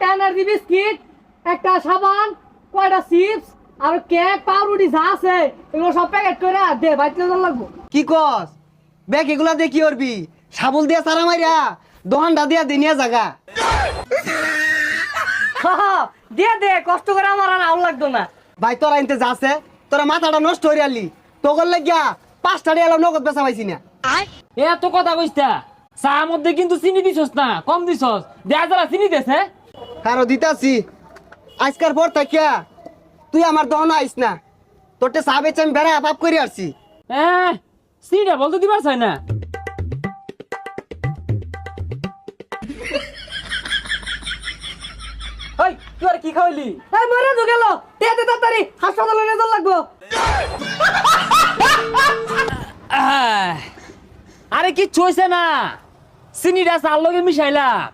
একটা energy biscuit, একটা সাবান, কয়টা চিপস আর কেক পাউরুটি যা আছে এগুলো সব প্যাকেট করে দে বাইতে লাগবো। কি কস ব্যাগ এগুলা দিয়ে কি করবি? সাবল দিয়া সারা মাইরা দোহানটা দিয়া দিনিয়া জাগা। দিয়ে দে, কষ্ট করে আমার আর আউল লাগতো না। ভাই তোরা ইনতে যাচ্ছে তোরা মাথাটা নষ্ট হয়ে আলি তোর লাগিয়া 5টা এলাম নগদ বেচা পাইছি না। এত কথা কইস্তা চা মধ্যে কিন্তু চিনি দিছস না, কম দিছস। দেয়া যারা চিনি দেছে কারো দিতাছি আজকার পর থাকিয়া তুই আমার দহনা আইস না, তোরটে চা বেচে আমি বেড়া পাপ করে আসছি। চিনিটা বলতে দিবার চাই না। ওই তুই আর কি খাওয়াইলি? এই মরে তো গেল, দে দে তাড়াতাড়ি হাসপাতালে নিয়ে যাওয়া লাগবো। আরে কিচ্ছু হইছে না, চিনিটা চার লগে মিশাইলাম।